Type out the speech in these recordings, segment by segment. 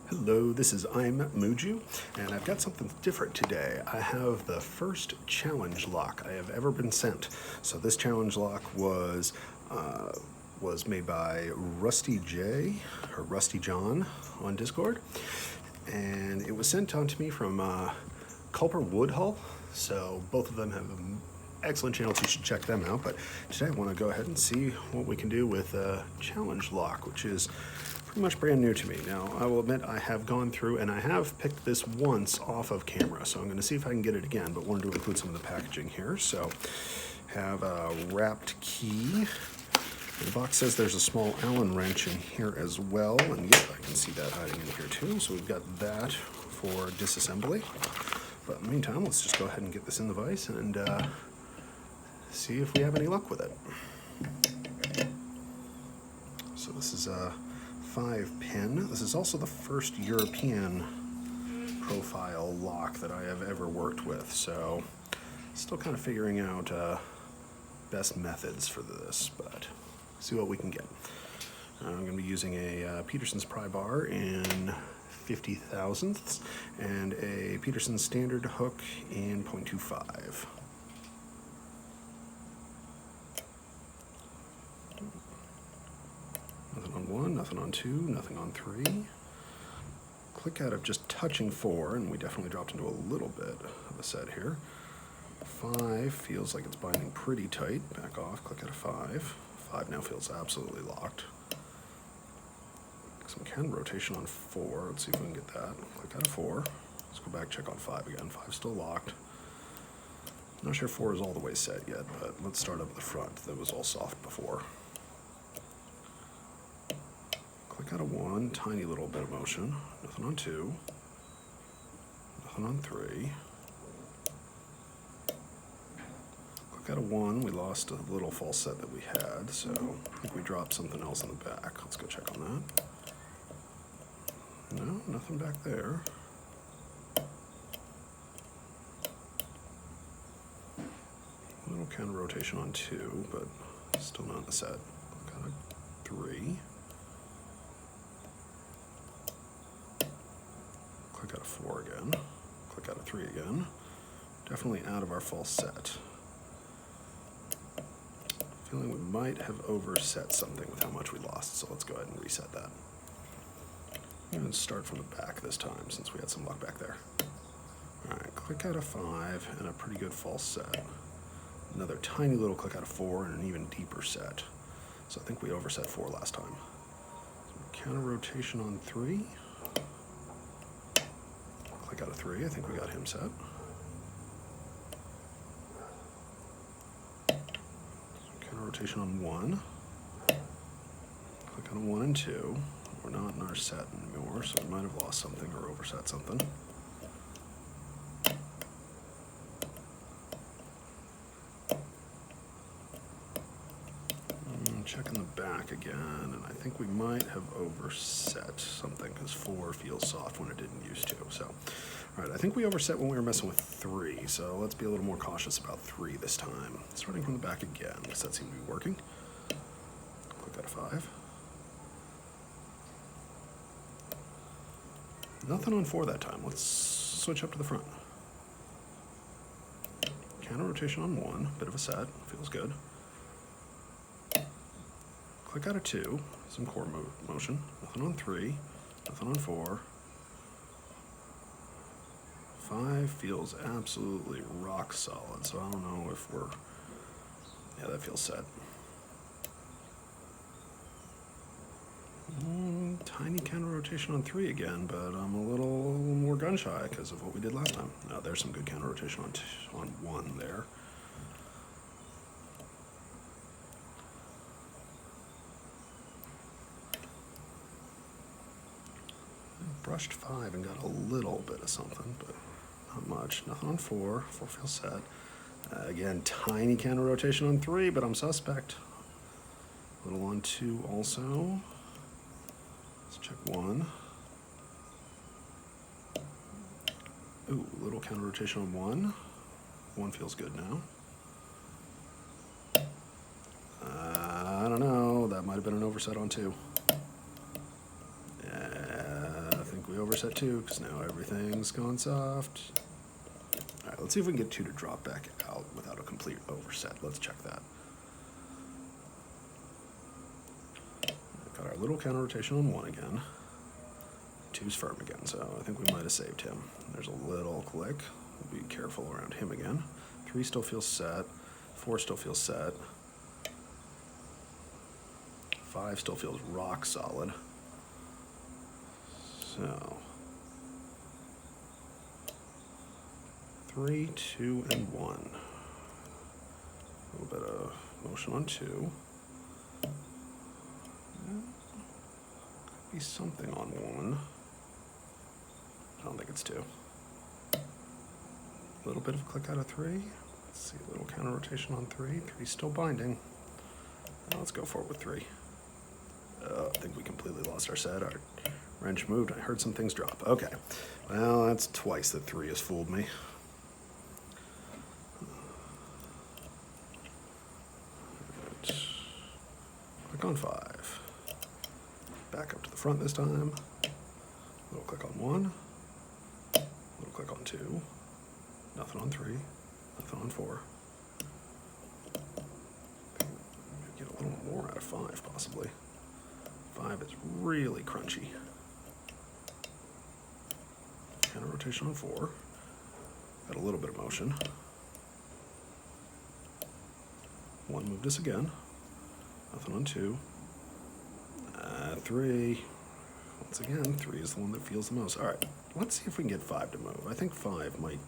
Hello, this is I'm Muju, and I've got something different today. I have the first challenge lock I have ever been sent. So this challenge lock was made by RustyJ, or Rusty John on Discord, and it was sent on to me from Culper Woodhull. So both of them have excellent channels, you should check them out. But today I want to go ahead and see what we can do with a challenge lock, which is pretty much brand new to me. Now, I will admit I have gone through and I have picked this once off of camera, so I'm going to see if I can get it again, but wanted to include some of the packaging here. So, have a wrapped key. The box says there's a small Allen wrench in here as well, and yep, I can see that hiding in here too. So we've got that for disassembly. But in the meantime, let's just go ahead and get this in the vise and see if we have any luck with it. So this is a 5-pin. This is also the first European profile lock that I have ever worked with, so still kind of figuring out best methods for this, but see what we can get. I'm going to be using a Peterson's pry bar in 50 thousandths and a Peterson standard hook in 0.25. Nothing on 1, nothing on 2, nothing on 3. Click out of just touching 4, and we definitely dropped into a little bit of a set here. 5 feels like it's binding pretty tight. Back off, click out of 5. 5 now feels absolutely locked. Some can rotation on 4. Let's see if we can get that. Click out of 4. Let's go back, check on 5 again. 5 still locked. Not sure 4 is all the way set yet, but let's start up at the front. That was all soft before. Click out of 1, tiny little bit of motion. Nothing on 2. Nothing on 3. Click out of 1, we lost a little false set that we had, so I think we dropped something else in the back. Let's go check on that. No, nothing back there. A little counter rotation on 2, but still not in the set. Click out of 3. Click out of 4 again. Click out of 3 again. Definitely out of our false set. Feeling we might have overset something with how much we lost, so let's go ahead and reset that. I'm going to start from the back this time since we had some luck back there. Alright, click out of 5 and a pretty good false set. Another tiny little click out of 4 and an even deeper set. So I think we overset 4 last time. So counter rotation on 3. Click out of 3, I think we got him set. So counter rotation on 1. Click on 1 and 2. We're not in our set anymore, so we might have lost something or overset something. Checking the back again, and I think we might have overset something because 4 feels soft when it didn't used to. So, all right, I think we overset when we were messing with 3, so let's be a little more cautious about 3 this time. Starting from the back again, because that seemed to be working. Click out of 5. Nothing on 4 that time. Let's switch up to the front. Counter rotation on 1, bit of a set, feels good. Click out of 2, some core motion. Nothing on 3, nothing on 4. 5 feels absolutely rock solid, so I don't know if we're, yeah, that feels set. Tiny counter rotation on 3 again, but I'm a little more gun shy because of what we did last time. Now there's some good counter rotation on 1 there. Brushed 5 and got a little bit of something, but not much. Nothing on 4. 4 feels set. Again, tiny counter rotation on 3, but I'm suspect. Little on 2 also. Let's check 1. Ooh, little counter rotation on 1. 1 feels good now. I don't know. That might have been an overset on 2. overset 2, because now everything's gone soft. All right, let's see if we can get 2 to drop back out without a complete overset. Let's check that. Got our little counter rotation on 1 again. 2's firm again, so I think we might have saved him. There's a little click. We'll be careful around him again. 3 still feels set. 4 still feels set. 5 still feels rock solid. So 3, 2, and 1. A little bit of motion on 2. Could be something on 1. I don't think it's 2. A little bit of click out of 3. Let's see, a little counter rotation on 3. 3's still binding. Now let's go for it with 3. I think we completely lost our set. Our wrench moved. I heard some things drop. Okay. Well, that's twice that 3 has fooled me. Right. Click on 5. Back up to the front this time. Little click on 1. Little click on 2. Nothing on 3. Nothing on 4. Get a little more out of 5, possibly. 5 is really crunchy. Counter rotation on 4. Got a little bit of motion. 1 moved us again. Nothing on 2. 3. Once again, 3 is the one that feels the most. All right, let's see if we can get 5 to move. I think 5 might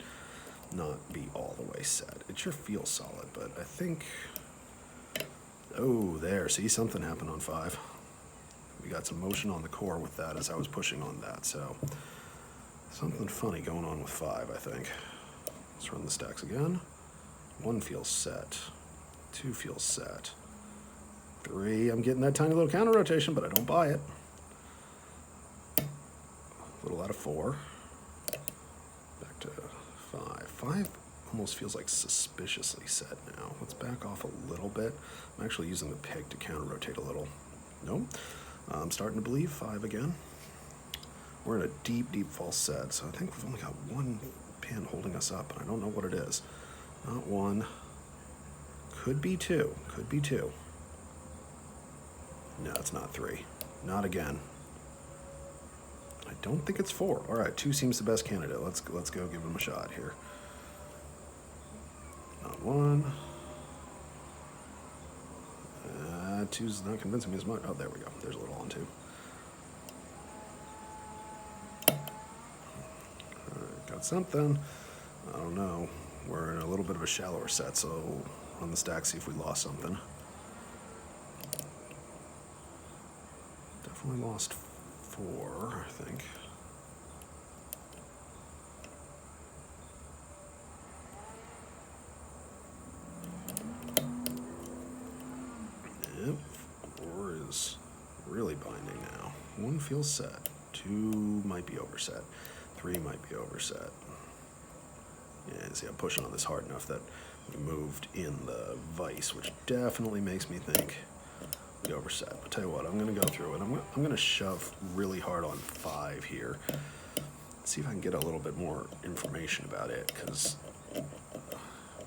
not be all the way set. It sure feels solid, but I think... Oh, there. See, something happened on 5. We got some motion on the core with that as I was pushing on that, so something funny going on with 5, I think. Let's run the stacks again. 1 feels set. 2 feels set. 3, I'm getting that tiny little counter rotation, but I don't buy it. A little out of 4. Back to 5. 5 almost feels like suspiciously set now. Let's back off a little bit. I'm actually using the peg to counter rotate a little. Nope. I'm starting to believe 5 again. We're in a deep, deep false set, so I think we've only got 1 pin holding us up, and I don't know what it is. Not 1. Could be 2. Could be 2. No, it's not 3. Not again. I don't think it's 4. All right, 2 seems the best candidate. Let's go give him a shot here. Not 1. 2's not convincing me as much. Oh, there we go. There's a little on 2. All right, got something. I don't know. We're in a little bit of a shallower set, so on the stack, see if we lost something. Definitely lost 4, I think. Yep, 4 is really binding now. 1 feels set. 2 might be overset. 3 might be overset. Yeah, see, I'm pushing on this hard enough that we moved in the vise, which definitely makes me think we overset. I'll tell you what, I'm going to go through it. I'm going to shove really hard on 5 here. See if I can get a little bit more information about it, because,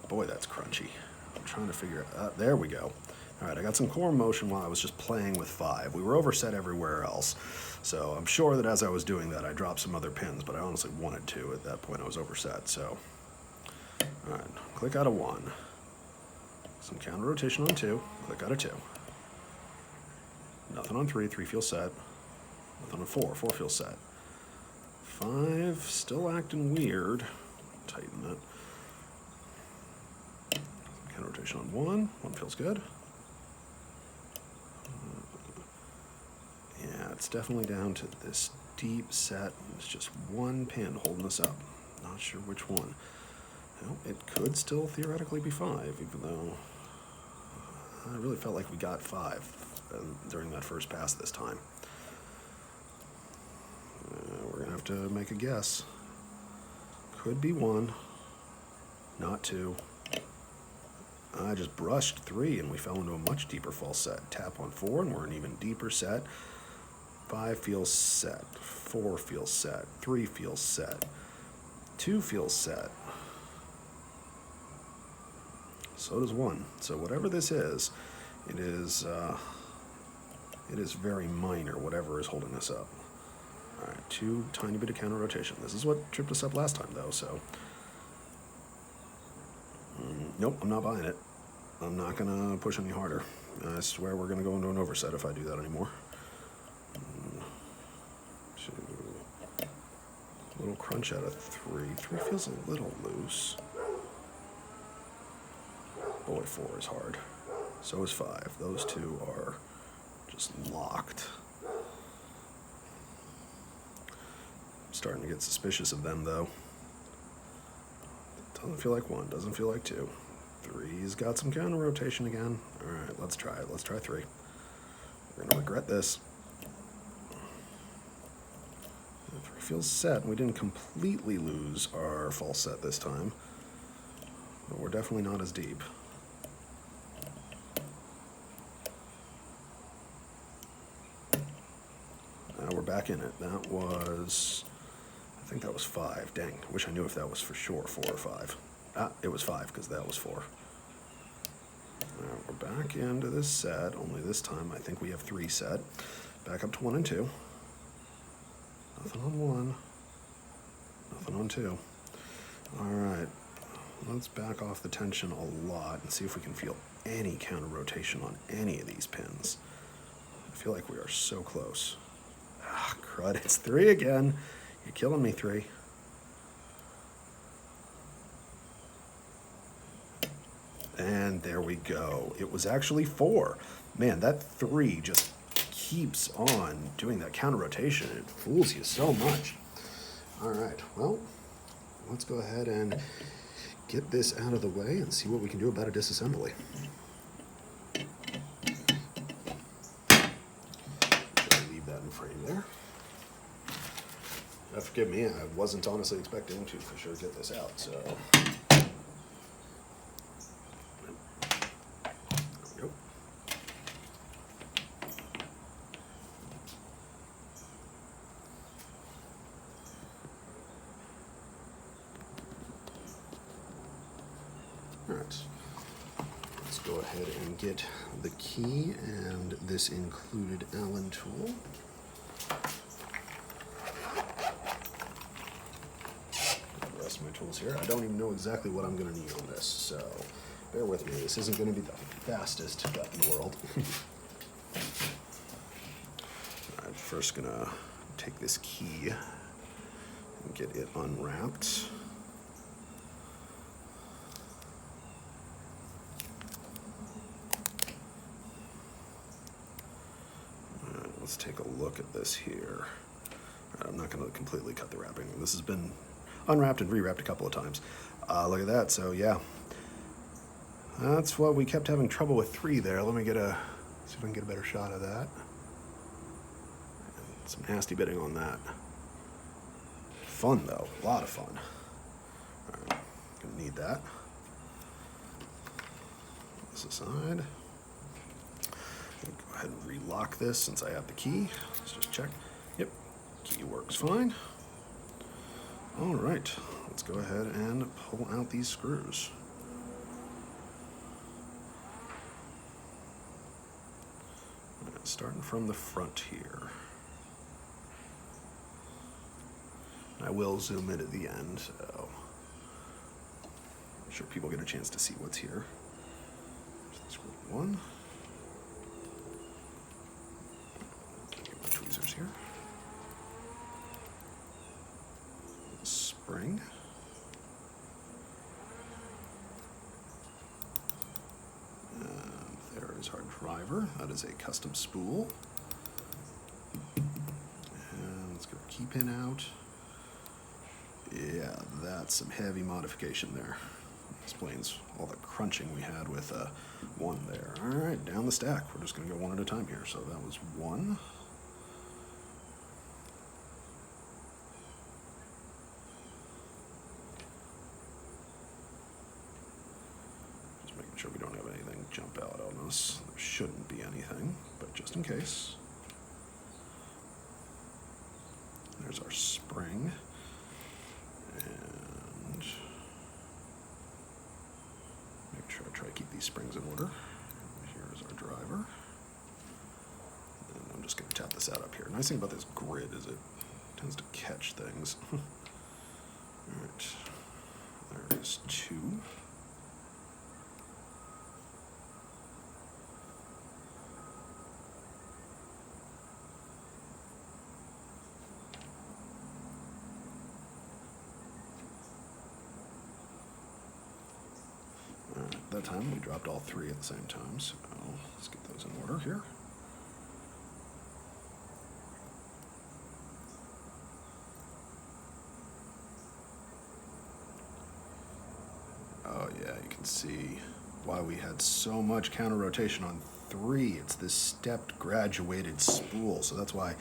boy, that's crunchy. I'm trying to figure out, there we go. All right, I got some core motion while I was just playing with 5. We were overset everywhere else, so I'm sure that as I was doing that, I dropped some other pins, but I honestly wanted to. At that point, I was overset, so. All right, click out of 1. Some counter rotation on 2, click out of 2. Nothing on 3, 3 feels set. Nothing on 4, 4 feels set. 5, still acting weird. Tighten it. Counter rotation on 1, 1 feels good. Yeah, it's definitely down to this deep set. It's just 1 pin holding us up. Not sure which one. Well, it could still theoretically be 5, even though I really felt like we got 5 during that first pass this time. We're going to have to make a guess. Could be 1, not 2. I just brushed 3 and we fell into a much deeper false set. Tap on 4 and we're an even deeper set. 5 feels set. 4 feels set. 3 feels set. 2 feels set. So does 1. So whatever this is, it is very minor, whatever is holding us up. All right, 2 tiny bit of counter rotation. This is what tripped us up last time, though, so. Nope, I'm not buying it. I'm not going to push any harder. I swear we're going to go into an overset if I do that anymore. 2. A little crunch out of 3. 3 feels a little loose. Boy, 4 is hard. So is 5. Those 2 are just locked. I'm starting to get suspicious of them, though. Doesn't feel like 1, doesn't feel like 2. 3's got some counter rotation again. All right, let's try it. Let's try 3. We're gonna regret this. 3 feels set. We didn't completely lose our false set this time, but we're definitely not as deep. Now we're back in it. That was, I think that was 5. Dang, wish I knew if that was for sure 4 or 5. Ah, it was 5 because that was 4. Now we're back into this set, only this time I think we have 3 set. Back up to 1 and 2. Nothing on 1. Nothing on 2. All right, let's back off the tension a lot and see if we can feel any counter rotation on any of these pins. I feel like we are so close. Ah, crud, it's 3 again. You're killing me, 3. And there we go. It was actually 4. Man, that 3 just keeps on doing that counter rotation. It fools you so much. All right, well, let's go ahead and get this out of the way and see what we can do about a disassembly. Leave that in frame there. Forgive me, I wasn't honestly expecting to for sure get this out, so. All right, let's go ahead and get the key and this included Allen tool. The rest of my tools here. I don't even know exactly what I'm going to need on this, so bear with me. This isn't going to be the fastest cut in the world. I'm first going to take this key and get it unwrapped. Let's take a look at this here. I'm not going to completely cut the wrapping. This has been unwrapped and rewrapped a couple of times. Look at that. So yeah, that's what we kept having trouble with 3 there. Let me see if I can get a better shot of that. And some nasty bitting on that. Fun though, a lot of fun. All right, gonna need that. Put this aside. Go ahead and relock this since I have the key. Let's just check. Yep, key works fine. All right, let's go ahead and pull out these screws. All right, starting from the front here. I will zoom in at the end, so I'm sure people get a chance to see what's here. Screw 1. Here. Spring. And there is our driver. That is a custom spool. And let's get our key pin out. Yeah, that's some heavy modification there. Explains all the crunching we had with 1 there. All right, down the stack. We're just going to go one at a time here. So that was 1. Sure we don't have anything jump out on us. There shouldn't be anything, but just in case. There's our spring. And make sure I try to keep these springs in order. Here is our driver. And I'm just going to tap this out up here. Nice thing about this grid is it tends to catch things. All right, there is 2. That time we dropped all 3 at the same time, so let's get those in order here. Oh yeah, you can see why we had so much counter rotation on 3. It's this stepped graduated spool, so that's why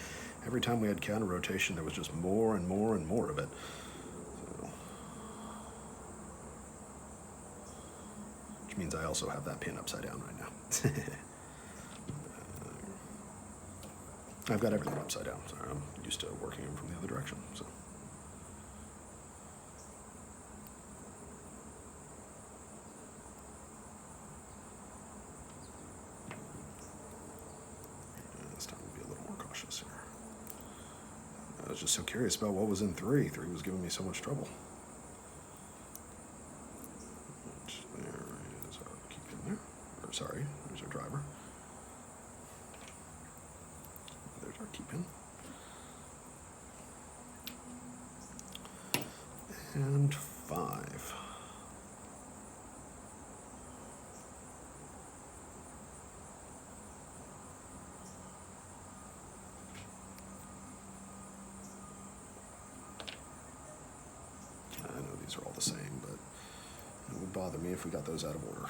every time we had counter rotation there was just more and more and more of it. Which means I also have that pin upside down right now. I've got everything upside down. Sorry, I'm used to working them from the other direction. So. This time we'll be a little more cautious here. I was just so curious about what was in 3. 3 was giving me so much trouble. Sorry, there's our driver. There's our key pin. And 5. I know these are all the same, but it would bother me if we got those out of order.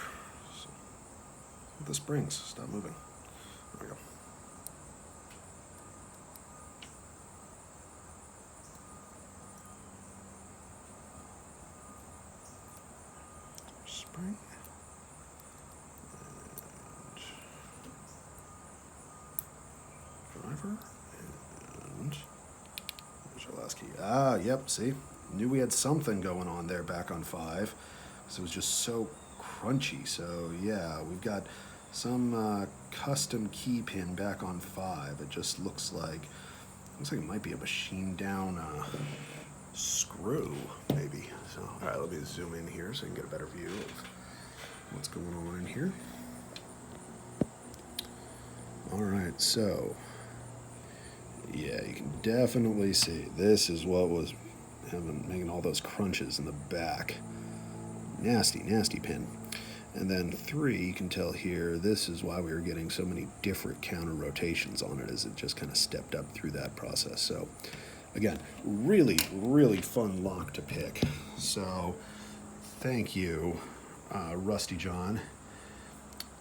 The springs, stop moving. There we go. Spring. And driver. And there's our last key. Ah, yep, see? Knew we had something going on there back on 5. Because it was just so crunchy. So yeah, we've got some custom key pin back on 5. It just looks like it might be a machined down screw, maybe. So, all right, let me zoom in here so you can get a better view of what's going on in here. All right, so yeah, you can definitely see this is what was making all those crunches in the back. Nasty, nasty pin. And then 3, you can tell here, this is why we were getting so many different counter rotations on it, as it just kind of stepped up through that process. So again, really, really fun lock to pick. So thank you, Rusty John,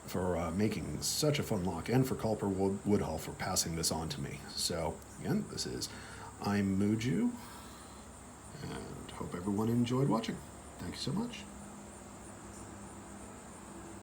for making such a fun lock, and for Culper Woodhull for passing this on to me. So again, this is I'm Muju, and hope everyone enjoyed watching. Thank you so much.